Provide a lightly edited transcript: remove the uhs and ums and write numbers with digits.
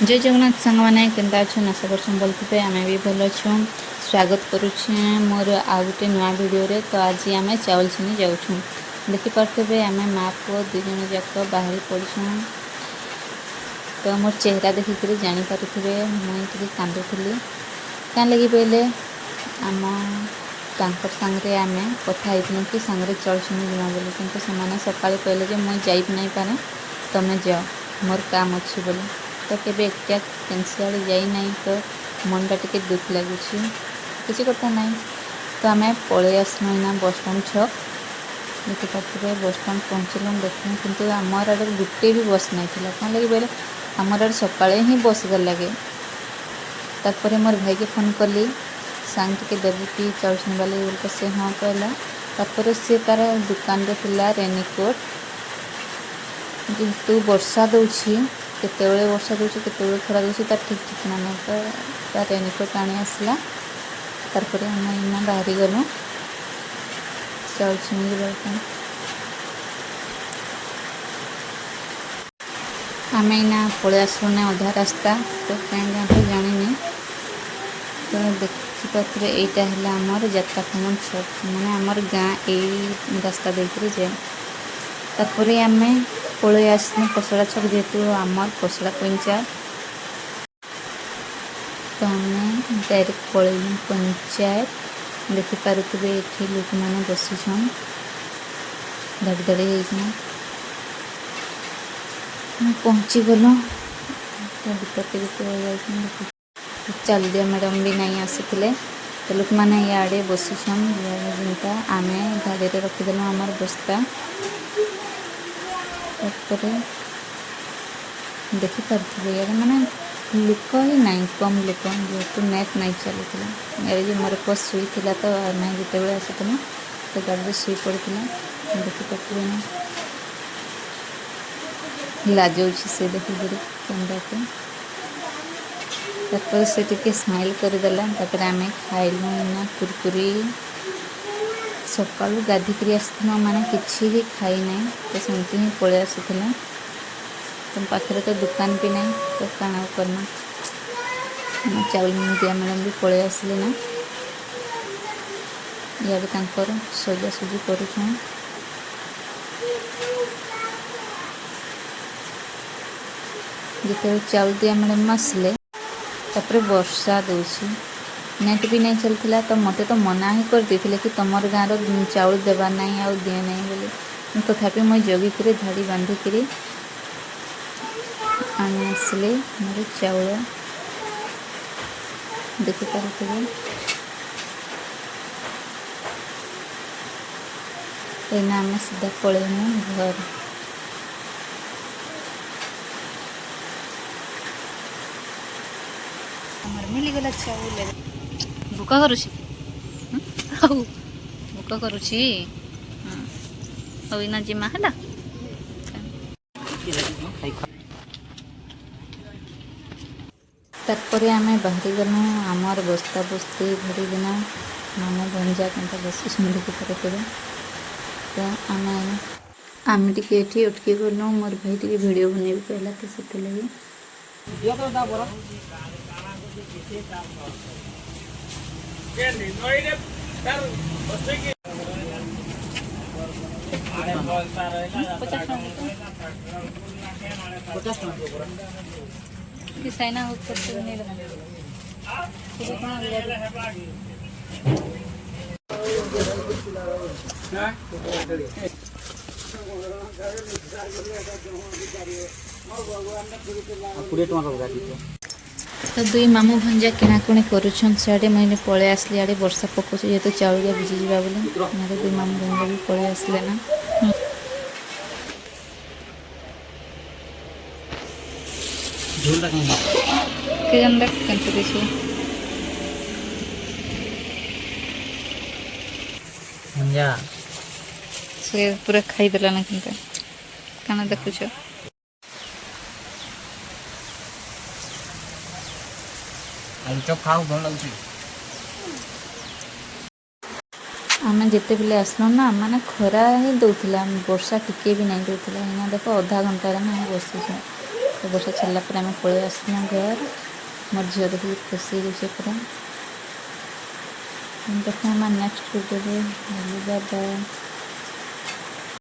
जय जगन्नाथ सांग मैंने केन्ता अच्छन आशा कर थे आम भी भल अच्छुँ। स्वागत करुच्छे मोर आउ गोटे नुआ वीडियो रे। तो आज आम चाउल छीनी जाऊँ देखिपे आम माँ पुओ दुई जन जाक बाहरी पड़छुँ। तो मोर चेहरा देखिक जानीपे मुझे कांदुली क्या लगी पहले आम सांगे आम कथा कि सांगे चाउल छीनी जीमा बोली कि सका कहले मुझे जाई नहीं पारे तुम्हें जाओ मोर काम अच्छी बोली। तो केबे एकटा कैंसिल जाई नहीं तो मनटा टिके दुख लगुच किसी कथा ना। तो आम पलि आसलु ना बस स्टाण्ड छक देखिपे बस स्टाण्ड पहुँचलु देखूँ किंतु आमर आड़े गोटे भी बस नहीं था क्या लगे बोले आमर आड़े सकाले ही बस गल लगे। तापर मोर भाई के फोन कली सांग टिके देवी कि चाउल छीनवा लगे बोल से हाँ कहला। तापर सी तार दुकान रे थिला रेनिकोट जेहेतु वर्षा दूची केतवे वर्षा दूची केतवे खरा दूची तार ठीक ठिकाना नहीं। तो तार रेनिकोट आनी आसला तारपर आम इना बाहरी गलु चाउल छीनी जाए। आम इना पलि आसलु ना अधा रास्ता तो कहीं जाते जानी। तो देखिपे यहीटा है आमर जात्रा खमन छक मैंने आमर गाँ यही रास्ता देकर जाए। तापर आम पलि आसलु कसड़ा छक जेहेतु आमर कसड़ा पंचायत। तो आम डायरेक्ट पलैलु पंचायत देखिपे ये लोक मैंने बसीछन धाड़ी धाड़ी होना पहुँची गलु। चल दिया मैडम भी नहीं आसी तो लोक मैंने इे बसीछन जिनटा आम गाड़ी में रखीदेलु आमर बस्ता। देखिपे ये मैंने लोक ही नहीं कम लोक जेहेतु नेट नहीं चलूला ये मोर पुआ शुई तो मैं जिते आसलु तो गाड़ी शुई पड़ा देखिपे लाजौ से देखिक कंदा को तापर से टिके स्माइल करदेला। तापर आम खाइलु ना कुरकुरी सका गाधिक आसलु मैंने किसी भी खाई ना तो सेमती ही पलि आसला। तो पाखे तो दुकान भी नहीं तो कण करना चाउल दिया मैडम भी पलि आसले ना इे सजासजी करुँ। जिते चाउल दिया मैडम आसले तापर वर्षा दूची नेट भी नहीं चलता तो मत तो मना ही कर देते कि तुमर गाँव चाउल देवा नहीं आउ दिए नहीं बोली तथापि मुझे जगिक धाड़ी बांधिक आम आसली मोर चाउल देखिपे एना आम सीधा पलैलु घर। मिलगला चाउल भूका करुची भूका करुची इना जिमा है तापर आम बाहरी गलु आमर बस्ता बस्ती धरिकिना मामू भंजा के बस देखिपे। तो आम टे उठकी गलु मोर भाई टे भिड बन कहला तो से लगे साइना नहीं तो दुई मामू भंजा किणाकुणी करुछन सियाड़े मैंने पलि आसली आड़े वर्षा पकाऊँ जेहेतु चाउलिया भिजी जावा बोली दुई मामू भंजा भी पलि आसले ना। से पूरा खाईदेला ना कि क्या देखुच आम जिते बेले आसलु ना माने खरा ही दौला वर्षा टिके भी नहीं दौला देख अधा घंटा बस तो वर्षा छाड़ा पर आम पलि आसलु घर मोर झील देखिए खुशी हो पूरा देखा नेक्स्ट वीडियो बाय बाय।